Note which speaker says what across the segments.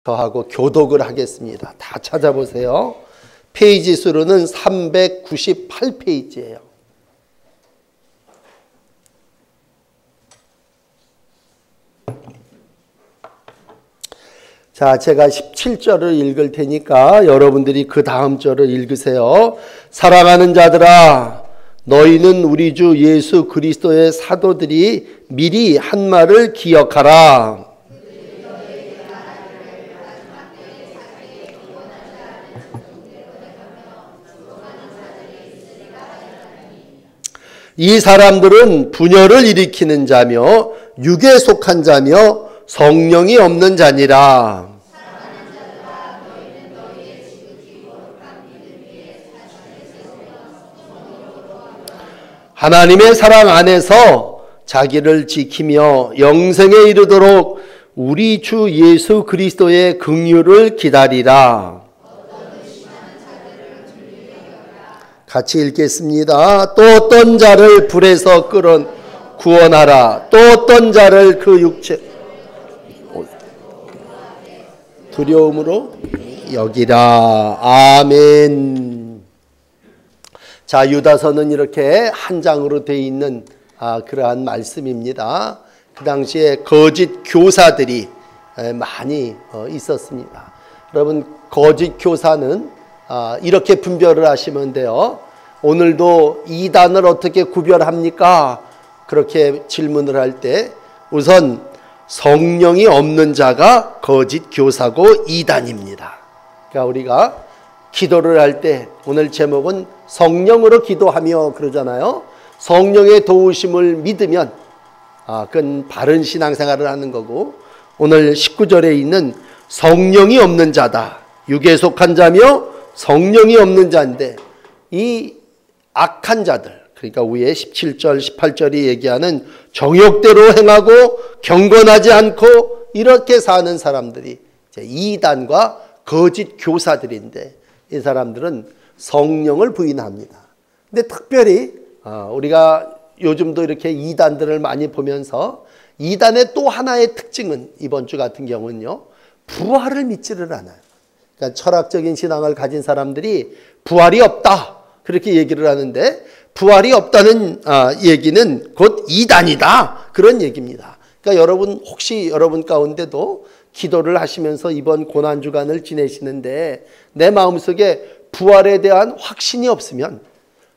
Speaker 1: 저하고 교독을 하겠습니다. 다 찾아보세요. 페이지 수로는 398페이지예요. 자, 제가 17절을 읽을 테니까 여러분들이 그 다음 절을 읽으세요. 사랑하는 자들아, 너희는 우리 주 예수 그리스도의 사도들이 미리 한 말을 기억하라. 이 사람들은 분열을 일으키는 자며 육에 속한 자며 성령이 없는 자니라. 하나님의 사랑 안에서 자기를 지키며 영생에 이르도록 우리 주 예수 그리스도의 긍휼을 기다리라. 같이 읽겠습니다. 또 어떤 자를 불에서 끌어 구원하라. 또 어떤 자를 그 육체 두려움으로 여기라. 아멘. 자, 유다서는 이렇게 한 장으로 되어 있는 그러한 말씀입니다. 그 당시에 거짓 교사들이 많이 있었습니다. 여러분, 거짓 교사는 이렇게 분별을 하시면 돼요. 오늘도 이단을 어떻게 구별합니까? 그렇게 질문을 할 때 우선 성령이 없는 자가 거짓 교사고 이단입니다. 그러니까 우리가 기도를 할 때 오늘 제목은 성령으로 기도하며 그러잖아요. 성령의 도우심을 믿으면 그건 바른 신앙생활을 하는 거고, 오늘 19절에 있는 성령이 없는 자다. 육에 속한 자며 성령이 없는 자인데, 이 악한 자들, 그러니까 위에 17절 18절이 얘기하는 정욕대로 행하고 경건하지 않고 이렇게 사는 사람들이 이제 이단과 거짓 교사들인데, 이 사람들은 성령을 부인합니다. 근데 특별히 우리가 요즘도 이렇게 이단들을 많이 보면서 이단의 또 하나의 특징은 이번 주 같은 경우는요, 부활을 믿지를 않아요. 그러니까 철학적인 신앙을 가진 사람들이 부활이 없다 그렇게 얘기를 하는데, 부활이 없다는 얘기는 곧 이단이다 그런 얘기입니다. 그러니까 여러분, 혹시 여러분 가운데도 기도를 하시면서 이번 고난주간을 지내시는데 내 마음속에 부활에 대한 확신이 없으면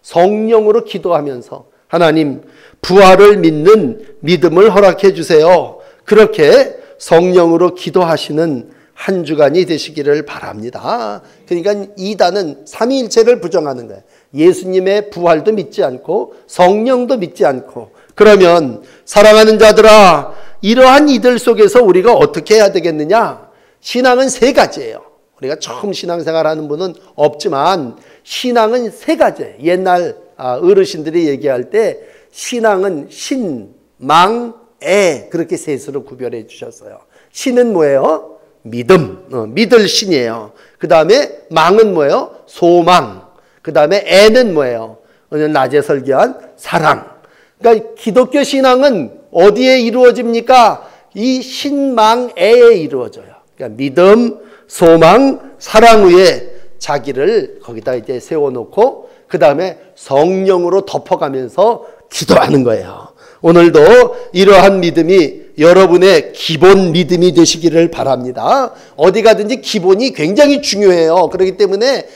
Speaker 1: 성령으로 기도하면서 하나님, 부활을 믿는 믿음을 허락해 주세요. 그렇게 성령으로 기도하시는 한 주간이 되시기를 바랍니다. 그러니까 이단은 삼위일체를 부정하는 거예요. 예수님의 부활도 믿지 않고 성령도 믿지 않고. 그러면 사랑하는 자들아, 이러한 이들 속에서 우리가 어떻게 해야 되겠느냐? 신앙은 세 가지예요. 우리가 처음 신앙생활하는 분은 없지만 신앙은 세 가지예요. 옛날 어르신들이 얘기할 때 신앙은 신, 망, 애 그렇게 셋으로 구별해 주셨어요. 신은 뭐예요? 믿음, 믿을 신이에요. 그 다음에 망은 뭐예요? 소망. 그 다음에 애는 뭐예요? 오늘 낮에 설교한 사랑. 그러니까 기독교 신앙은 어디에 이루어집니까? 이 신망애에 이루어져요. 그러니까 믿음, 소망, 사랑 위에 자기를 거기다 이제 세워놓고 그 다음에 성령으로 덮어가면서 기도하는 거예요. 오늘도 이러한 믿음이 여러분의 기본 믿음이 되시기를 바랍니다. 어디 가든지 기본이 굉장히 중요해요. 그렇기 때문에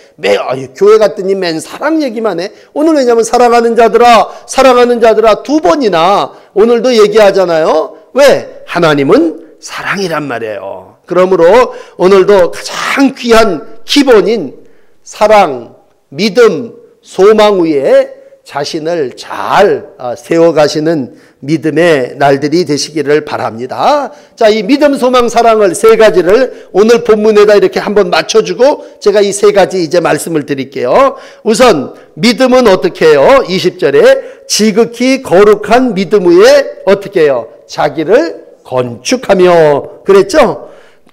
Speaker 1: 교회 갔더니 맨 사랑 얘기만 해. 오늘 왜냐하면 사랑하는 자들아 두 번이나 오늘도 얘기하잖아요. 왜? 하나님은 사랑이란 말이에요. 그러므로 오늘도 가장 귀한 기본인 사랑, 믿음, 소망 위에 자신을 잘 세워가시는 믿음의 날들이 되시기를 바랍니다. 자, 이 믿음, 소망, 사랑을 세 가지를 오늘 본문에다 이렇게 한번 맞춰주고 제가 이 세 가지 이제 말씀을 드릴게요. 우선 믿음은 어떻게 해요? 20절에 지극히 거룩한 믿음 위에 어떻게 해요? 자기를 건축하며 그랬죠?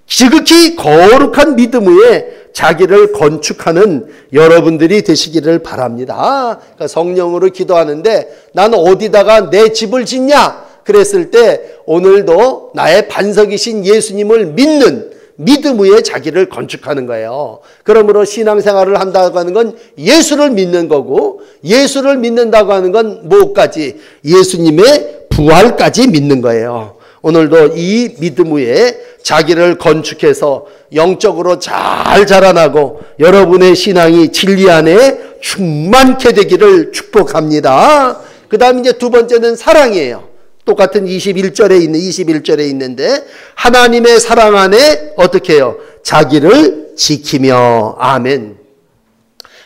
Speaker 1: 지극히 거룩한 믿음 위에 자기를 건축하는 여러분들이 되시기를 바랍니다. 그러니까 성령으로 기도하는데 나는 어디다가 내 집을 짓냐? 그랬을 때 오늘도 나의 반석이신 예수님을 믿는 믿음 위에 자기를 건축하는 거예요. 그러므로 신앙생활을 한다고 하는 건 예수를 믿는 거고, 예수를 믿는다고 하는 건 뭐까지? 예수님의 부활까지 믿는 거예요. 오늘도 이 믿음 위에 자기를 건축해서 영적으로 잘 자라나고 여러분의 신앙이 진리 안에 충만케 되기를 축복합니다. 그 다음 이제 두 번째는 사랑이에요. 똑같은 21절에 있는데, 하나님의 사랑 안에 어떻게 해요? 자기를 지키며. 아멘.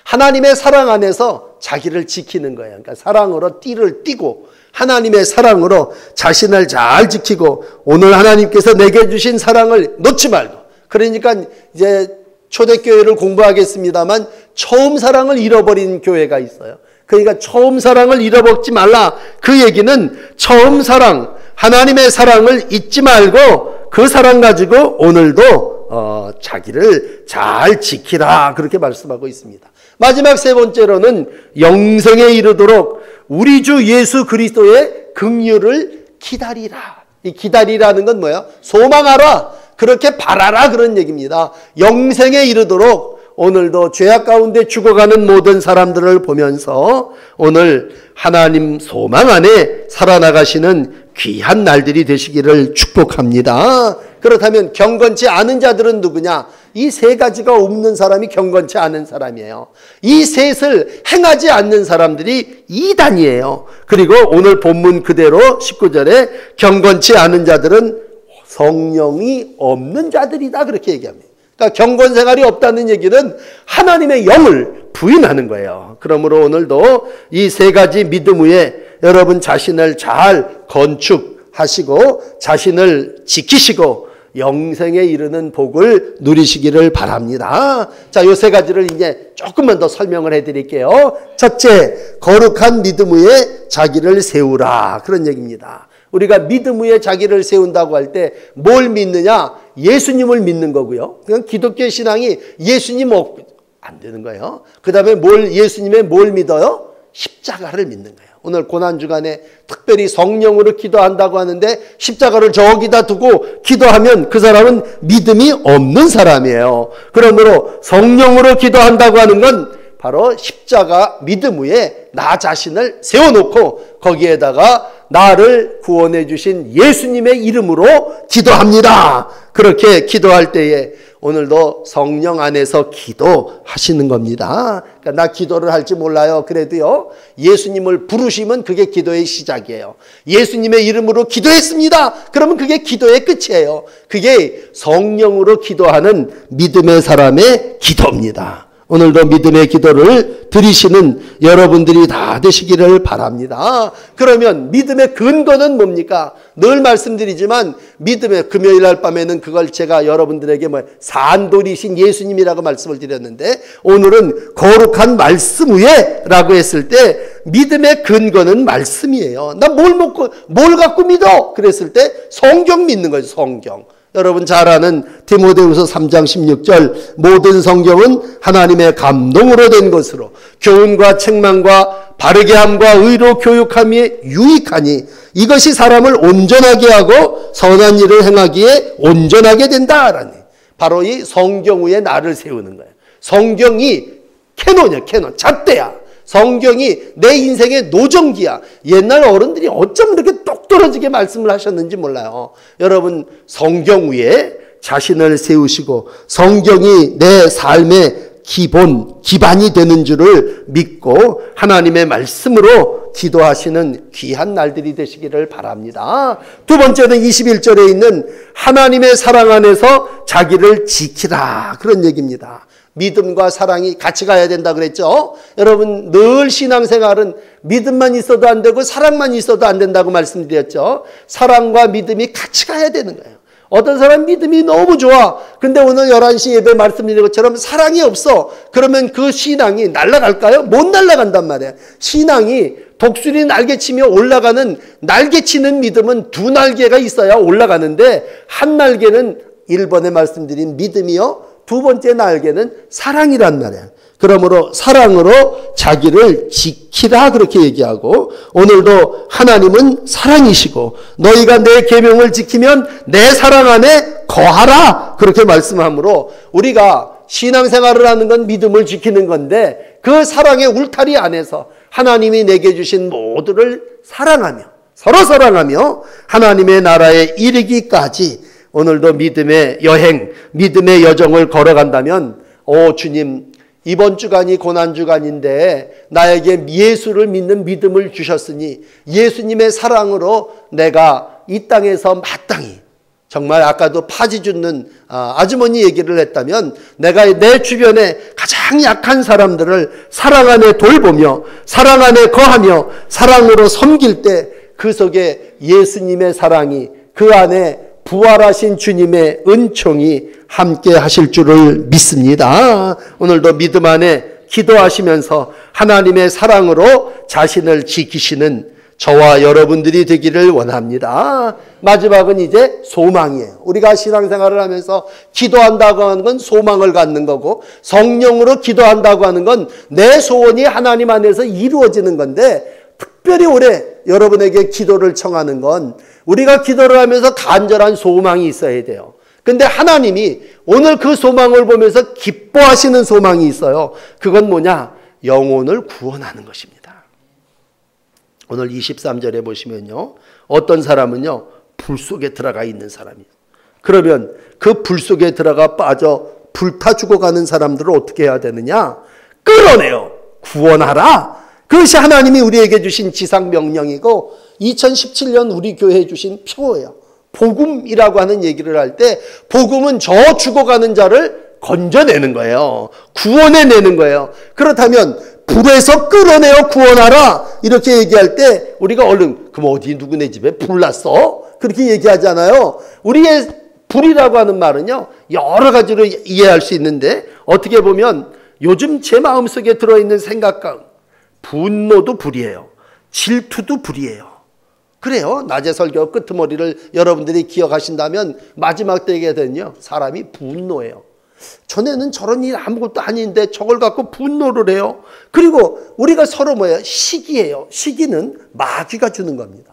Speaker 1: 하나님의 사랑 안에서 자기를 지키는 거예요. 그러니까 사랑으로 띠를 띠고, 하나님의 사랑으로 자신을 잘 지키고, 오늘 하나님께서 내게 주신 사랑을 놓지 말고. 그러니까 이제 초대교회를 공부하겠습니다만 처음 사랑을 잃어버린 교회가 있어요. 그러니까 처음 사랑을 잃어먹지 말라. 그 얘기는 처음 사랑, 하나님의 사랑을 잊지 말고 그 사랑 가지고 오늘도 자기를 잘 지키라. 그렇게 말씀하고 있습니다. 마지막 세 번째로는 영생에 이르도록 우리 주 예수 그리스도의 긍휼을 기다리라. 이 기다리라는 건 뭐예요? 소망하라. 그렇게 바라라. 그런 얘기입니다. 영생에 이르도록 오늘도 죄악 가운데 죽어가는 모든 사람들을 보면서 오늘 하나님 소망 안에 살아나가시는 귀한 날들이 되시기를 축복합니다. 그렇다면 경건치 않은 자들은 누구냐? 이 세 가지가 없는 사람이 경건치 않은 사람이에요. 이 셋을 행하지 않는 사람들이 이단이에요. 그리고 오늘 본문 그대로 19절에 경건치 않은 자들은 성령이 없는 자들이다. 그렇게 얘기합니다. 그러니까 경건 생활이 없다는 얘기는 하나님의 영을 부인하는 거예요. 그러므로 오늘도 이 세 가지 믿음 위에 여러분 자신을 잘 건축하시고 자신을 지키시고 영생에 이르는 복을 누리시기를 바랍니다. 자, 요 세 가지를 이제 조금만 더 설명을 해드릴게요. 첫째, 거룩한 믿음 위에 자기를 세우라. 그런 얘기입니다. 우리가 믿음 위에 자기를 세운다고 할 때 뭘 믿느냐? 예수님을 믿는 거고요. 그냥 기독교 신앙이 예수님 없고 안 되는 거예요. 그 다음에 예수님의 뭘 믿어요? 십자가를 믿는 거예요. 오늘 고난주간에 특별히 성령으로 기도한다고 하는데 십자가를 저기다 두고 기도하면 그 사람은 믿음이 없는 사람이에요. 그러므로 성령으로 기도한다고 하는 건 바로 십자가 믿음 위에 나 자신을 세워놓고 거기에다가 나를 구원해 주신 예수님의 이름으로 기도합니다. 그렇게 기도할 때에 오늘도 성령 안에서 기도하시는 겁니다. 그러니까 나 기도를 할지 몰라요. 그래도요, 예수님을 부르시면 그게 기도의 시작이에요. 예수님의 이름으로 기도했습니다. 그러면 그게 기도의 끝이에요. 그게 성령으로 기도하는 믿음의 사람의 기도입니다. 오늘도 믿음의 기도를 드리시는 여러분들이 다 되시기를 바랍니다. 그러면 믿음의 근거는 뭡니까? 늘 말씀드리지만 믿음의 금요일 날 밤에는 그걸 제가 여러분들에게 산돌이신 예수님이라고 말씀을 드렸는데 오늘은 거룩한 말씀 위에 라고 했을 때 믿음의 근거는 말씀이에요. 나 뭘 갖고 믿어? 그랬을 때 성경 믿는 거죠. 성경. 여러분 잘 아는 디모데후서 3장 16절 모든 성경은 하나님의 감동으로 된 것으로 교훈과 책망과 바르게 함과 의로 교육함이 유익하니 이것이 사람을 온전하게 하고 선한 일을 행하기에 온전하게 된다라니. 바로 이 성경 위에 나를 세우는 거예요. 성경이 캐논이야. 캐논. 잣대야. 성경이 내 인생의 노정기야. 옛날 어른들이 어쩜 이렇게 똑떨어지게 말씀을 하셨는지 몰라요. 여러분 성경 위에 자신을 세우시고 성경이 내 삶의 기반이 되는 줄을 믿고 하나님의 말씀으로 기도하시는 귀한 날들이 되시기를 바랍니다. 두 번째는 21절에 있는 하나님의 사랑 안에서 자기를 지키라. 그런 얘기입니다. 믿음과 사랑이 같이 가야 된다 그랬죠. 여러분 늘 신앙생활은 믿음만 있어도 안 되고 사랑만 있어도 안 된다고 말씀드렸죠. 사랑과 믿음이 같이 가야 되는 거예요. 어떤 사람 믿음이 너무 좋아. 근데 오늘 11시 예배 말씀드린 것처럼 사랑이 없어. 그러면 그 신앙이 날아갈까요? 못 날아간단 말이에요. 신앙이 독수리 날개치며 올라가는 날개치는 믿음은 두 날개가 있어야 올라가는데 한 날개는 1번에 말씀드린 믿음이요. 두 번째 날개는 사랑이란 말이에요. 그러므로 사랑으로 자기를 지키라 그렇게 얘기하고, 오늘도 하나님은 사랑이시고 너희가 내 계명을 지키면 내 사랑 안에 거하라 그렇게 말씀하므로, 우리가 신앙생활을 하는 건 믿음을 지키는 건데 그 사랑의 울타리 안에서 하나님이 내게 주신 모두를 사랑하며 서로 사랑하며 하나님의 나라에 이르기까지 오늘도 믿음의 여행, 믿음의 여정을 걸어간다면, 오 주님, 이번 주간이 고난주간인데 나에게 예수를 믿는 믿음을 주셨으니 예수님의 사랑으로 내가 이 땅에서 마땅히, 정말 아까도 파지 줍는 아주머니 얘기를 했다면, 내가 내 주변에 가장 약한 사람들을 사랑 안에 돌보며 사랑 안에 거하며 사랑으로 섬길 때 그 속에 예수님의 사랑이, 그 안에 부활하신 주님의 은총이 함께 하실 줄을 믿습니다. 오늘도 믿음 안에 기도하시면서 하나님의 사랑으로 자신을 지키시는 저와 여러분들이 되기를 원합니다. 마지막은 이제 소망이에요. 우리가 신앙생활을 하면서 기도한다고 하는 건 소망을 갖는 거고, 성령으로 기도한다고 하는 건 내 소원이 하나님 안에서 이루어지는 건데, 특별히 올해 여러분에게 기도를 청하는 건 우리가 기도를 하면서 간절한 소망이 있어야 돼요. 근데 하나님이 오늘 그 소망을 보면서 기뻐하시는 소망이 있어요. 그건 뭐냐? 영혼을 구원하는 것입니다. 오늘 23절에 보시면요, 어떤 사람은요 불 속에 들어가 있는 사람이에요. 그러면 그 불 속에 들어가 빠져 불타 죽어가는 사람들을 어떻게 해야 되느냐? 끌어내요. 구원하라. 그것이 하나님이 우리에게 주신 지상명령이고 2017년 우리 교회에 주신 표예요. 복음이라고 하는 얘기를 할 때, 복음은 저 죽어가는 자를 건져내는 거예요. 구원해내는 거예요. 그렇다면 불에서 끌어내어 구원하라 이렇게 얘기할 때 우리가 얼른, 그럼 어디 누구네 집에 불 났어? 그렇게 얘기하잖아요. 우리의 불이라고 하는 말은요 여러 가지로 이해할 수 있는데, 어떻게 보면 요즘 제 마음속에 들어있는 생각과 분노도 불이에요. 질투도 불이에요. 그래요. 낮에 설교 끄트머리를 여러분들이 기억하신다면 마지막 때에 되면요 사람이 분노해요. 전에는 저런 일 아무것도 아닌데 저걸 갖고 분노를 해요. 그리고 우리가 서로 뭐예요? 시기예요. 시기는 마귀가 주는 겁니다.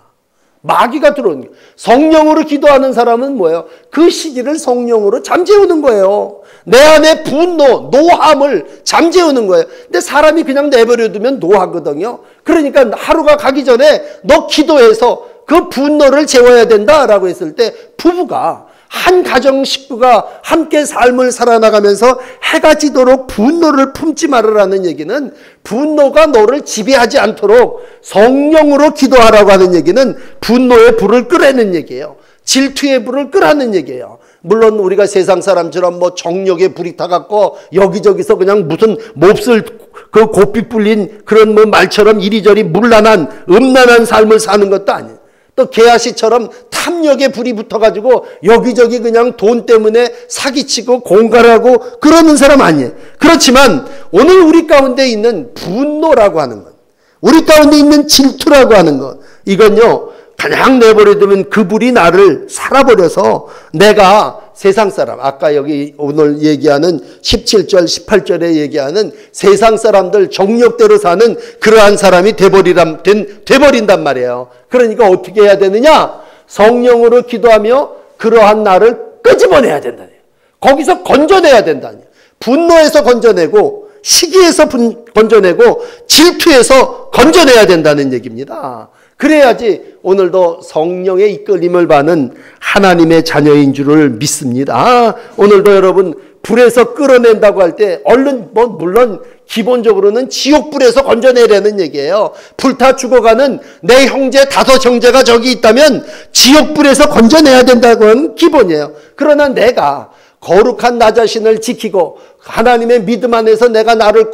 Speaker 1: 마귀가 들어오는 거예요. 성령으로 기도하는 사람은 뭐예요? 그 시기를 성령으로 잠재우는 거예요. 내 안에 분노, 노함을 잠재우는 거예요. 근데 사람이 그냥 내버려두면 노하거든요. 그러니까 하루가 가기 전에 너 기도해서 그 분노를 재워야 된다라고 했을 때, 부부가, 한 가정 식구가 함께 삶을 살아나가면서 해가 지도록 분노를 품지 말으라는 얘기는, 분노가 너를 지배하지 않도록 성령으로 기도하라고 하는 얘기는 분노의 불을 끄라는 얘기예요. 질투의 불을 끄라는 얘기예요. 물론 우리가 세상 사람처럼 뭐 정욕의 불이 타갖고 여기저기서 그냥 무슨 몹쓸 그 고삐 불린 그런 뭐 말처럼 이리저리 문란한 음란한 삶을 사는 것도 아니에요. 또 게하시처럼 탐욕의 불이 붙어가지고 여기저기 그냥 돈 때문에 사기치고 공갈하고 그러는 사람 아니에요. 그렇지만 오늘 우리 가운데 있는 분노라고 하는 것, 우리 가운데 있는 질투라고 하는 것, 이건요 그냥 내버려두면 그 불이 나를 살아버려서 내가 세상 사람, 아까 여기 오늘 얘기하는 17절 18절에 얘기하는 세상 사람들 정욕대로 사는 그러한 사람이 돼버린단 말이에요. 그러니까 어떻게 해야 되느냐? 성령으로 기도하며 그러한 나를 끄집어내야 된다는 거예요. 거기서 건져내야 된다는 거예요. 분노에서 건져내고, 시기에서 건져내고, 질투에서 건져내야 된다는 얘기입니다. 그래야지 오늘도 성령의 이끌림을 받는 하나님의 자녀인 줄을 믿습니다. 오늘도 여러분 불에서 끌어낸다고 할 때 얼른 물론 기본적으로는 지옥불에서 건져내라는 얘기예요. 불타 죽어가는 내 형제 5 형제가 저기 있다면 지옥불에서 건져내야 된다고 하는 기본이에요. 그러나 내가 거룩한 나 자신을 지키고 하나님의 믿음 안에서 내가 나를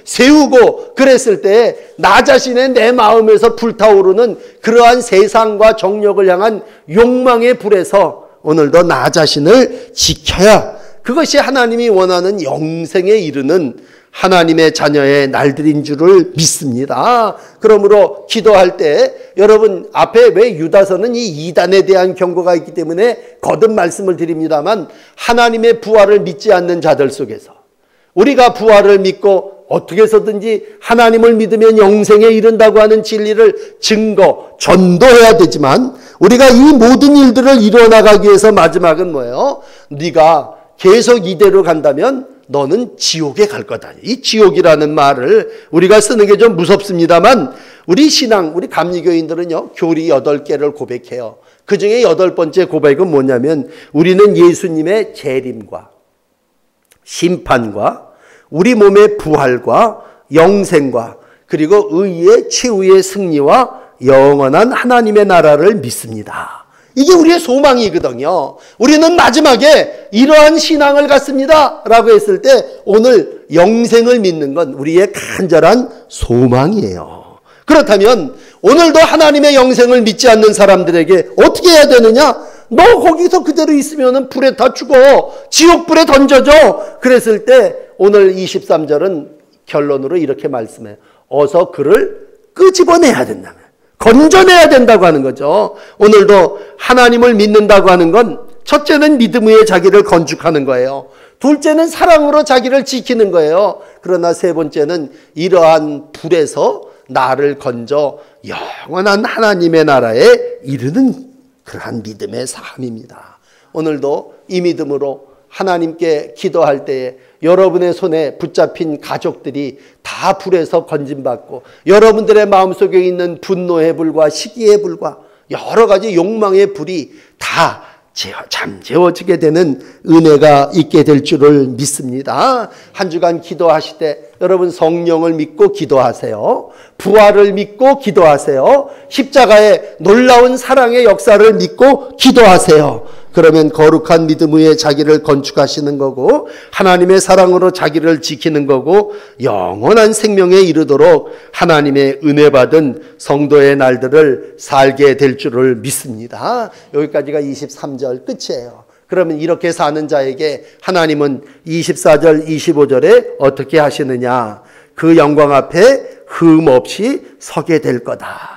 Speaker 1: 세우고 그랬을 때 나 자신의 내 마음에서 불타오르는 그러한 세상과 정욕을 향한 욕망의 불에서 오늘도 나 자신을 지켜야, 그것이 하나님이 원하는 영생에 이르는 하나님의 자녀의 날들인 줄을 믿습니다. 그러므로 기도할 때 여러분 앞에 왜 유다서는 이 이단에 대한 경고가 있기 때문에 거듭 말씀을 드립니다만, 하나님의 부활을 믿지 않는 자들 속에서 우리가 부활을 믿고 어떻게 해서든지 하나님을 믿으면 영생에 이른다고 하는 진리를 전도해야 되지만, 우리가 이 모든 일들을 이뤄나가기 위해서 마지막은 뭐예요? 네가 계속 이대로 간다면 너는 지옥에 갈 거다. 이 지옥이라는 말을 우리가 쓰는 게 좀 무섭습니다만, 우리 신앙, 우리 감리교인들은요, 교리 8개를 고백해요. 그 중에 8번째 고백은 뭐냐면, 우리는 예수님의 재림과 심판과 우리 몸의 부활과 영생과 그리고 의의 최후의 승리와 영원한 하나님의 나라를 믿습니다. 이게 우리의 소망이거든요. 우리는 마지막에 이러한 신앙을 갖습니다 라고 했을 때 오늘 영생을 믿는 건 우리의 간절한 소망이에요. 그렇다면 오늘도 하나님의 영생을 믿지 않는 사람들에게 어떻게 해야 되느냐? 너 거기서 그대로 있으면 불에 다 죽어. 지옥불에 던져져. 그랬을 때 오늘 23절은 결론으로 이렇게 말씀해요. 어서 그를 끄집어내야 된다면, 건져내야 된다고 하는 거죠. 오늘도 하나님을 믿는다고 하는 건 첫째는 믿음 위에 자기를 건축하는 거예요. 둘째는 사랑으로 자기를 지키는 거예요. 그러나 세 번째는 이러한 불에서 나를 건져 영원한 하나님의 나라에 이르는 그러한 믿음의 삶입니다. 오늘도 이 믿음으로 하나님께 기도할 때에 여러분의 손에 붙잡힌 가족들이 다 불에서 건짐받고, 여러분들의 마음속에 있는 분노의 불과 시기의 불과 여러 가지 욕망의 불이 다 잠재워지게 되는 은혜가 있게 될 줄을 믿습니다. 한 주간 기도하실 때 여러분 성령을 믿고 기도하세요. 부활을 믿고 기도하세요. 십자가의 놀라운 사랑의 역사를 믿고 기도하세요. 그러면 거룩한 믿음 위에 자기를 건축하시는 거고, 하나님의 사랑으로 자기를 지키는 거고, 영원한 생명에 이르도록 하나님의 은혜 받은 성도의 날들을 살게 될 줄을 믿습니다. 여기까지가 23절 끝이에요. 그러면 이렇게 사는 자에게 하나님은 24절 25절에 어떻게 하시느냐? 그 영광 앞에 흠 없이 서게 될 거다.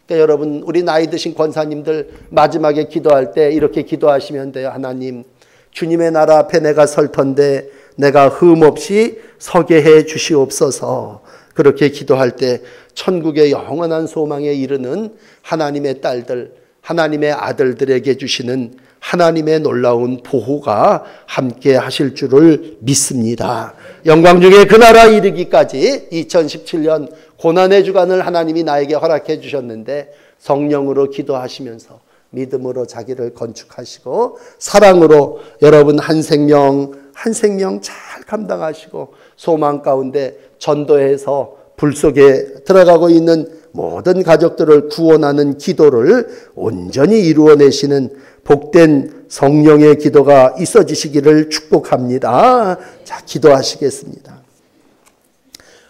Speaker 1: 그러니까 여러분, 우리 나이 드신 권사님들 마지막에 기도할 때 이렇게 기도하시면 돼요. 하나님, 주님의 나라 앞에 내가 설 텐데 내가 흠 없이 서게 해 주시옵소서. 그렇게 기도할 때 천국의 영원한 소망에 이르는 하나님의 딸들, 하나님의 아들들에게 주시는 하나님의 놀라운 보호가 함께 하실 줄을 믿습니다. 영광 중에 그 나라 이르기까지 2017년 고난의 주간을 하나님이 나에게 허락해 주셨는데, 성령으로 기도하시면서 믿음으로 자기를 건축하시고 사랑으로 여러분 한 생명 한 생명 잘 감당하시고 소망 가운데 전도해서 불 속에 들어가고 있는 모든 가족들을 구원하는 기도를 온전히 이루어내시는 복된 성령의 기도가 있어지시기를 축복합니다. 자, 기도하시겠습니다.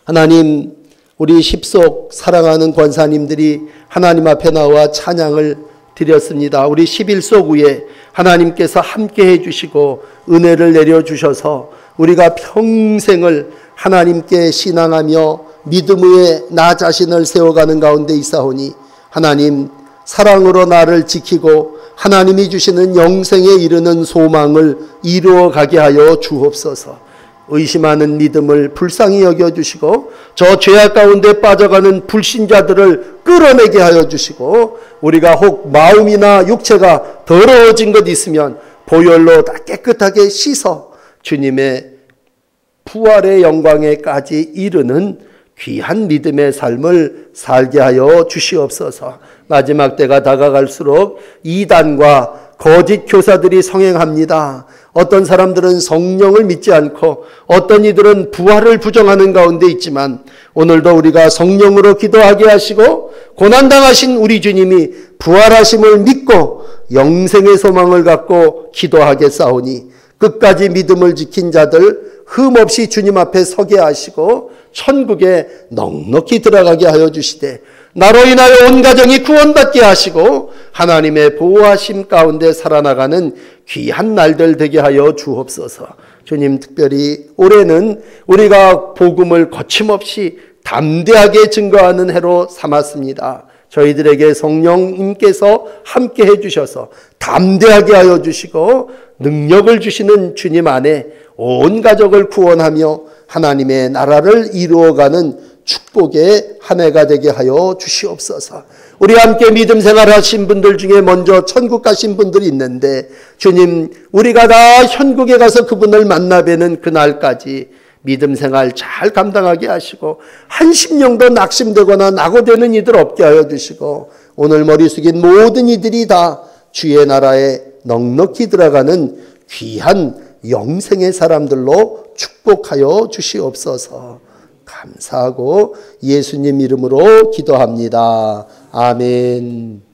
Speaker 1: 하나님, 우리 십속 사랑하는 권사님들이 하나님 앞에 나와 찬양을 드렸습니다. 우리 11속 위에 하나님께서 함께 해주시고 은혜를 내려주셔서 우리가 평생을 하나님께 신앙하며 믿음 위에 나 자신을 세워가는 가운데 있사오니, 하나님 사랑으로 나를 지키고 하나님이 주시는 영생에 이르는 소망을 이루어가게 하여 주옵소서. 의심하는 믿음을 불쌍히 여겨주시고 저 죄악 가운데 빠져가는 불신자들을 끌어내게 하여 주시고, 우리가 혹 마음이나 육체가 더러워진 것 있으면 보혈로 다 깨끗하게 씻어 주님의 부활의 영광에까지 이르는 귀한 믿음의 삶을 살게 하여 주시옵소서. 마지막 때가 다가갈수록 이단과 거짓 교사들이 성행합니다. 어떤 사람들은 성령을 믿지 않고 어떤 이들은 부활을 부정하는 가운데 있지만, 오늘도 우리가 성령으로 기도하게 하시고 고난당하신 우리 주님이 부활하심을 믿고 영생의 소망을 갖고 기도하겠사오니, 끝까지 믿음을 지킨 자들 흠없이 주님 앞에 서게 하시고 천국에 넉넉히 들어가게 하여 주시되, 나로 인하여 온 가정이 구원받게 하시고 하나님의 보호하심 가운데 살아나가는 귀한 날들 되게 하여 주옵소서. 주님, 특별히 올해는 우리가 복음을 거침없이 담대하게 증거하는 해로 삼았습니다. 저희들에게 성령님께서 함께 해주셔서 담대하게 하여 주시고 능력을 주시는 주님 안에 온 가족을 구원하며 하나님의 나라를 이루어가는 축복의 한 해가 되게 하여 주시옵소서. 우리 함께 믿음 생활하신 분들 중에 먼저 천국 가신 분들이 있는데 주님, 우리가 다 천국에 가서 그분을 만나 뵈는 그날까지 믿음 생활 잘 감당하게 하시고 한 심령도 낙심되거나 낙오되는 이들 없게 하여 주시고 오늘 머리 숙인 모든 이들이 다 주의 나라에 넉넉히 들어가는 귀한 영생의 사람들로 축복하여 주시옵소서. 감사하고 예수님 이름으로 기도합니다. 아멘.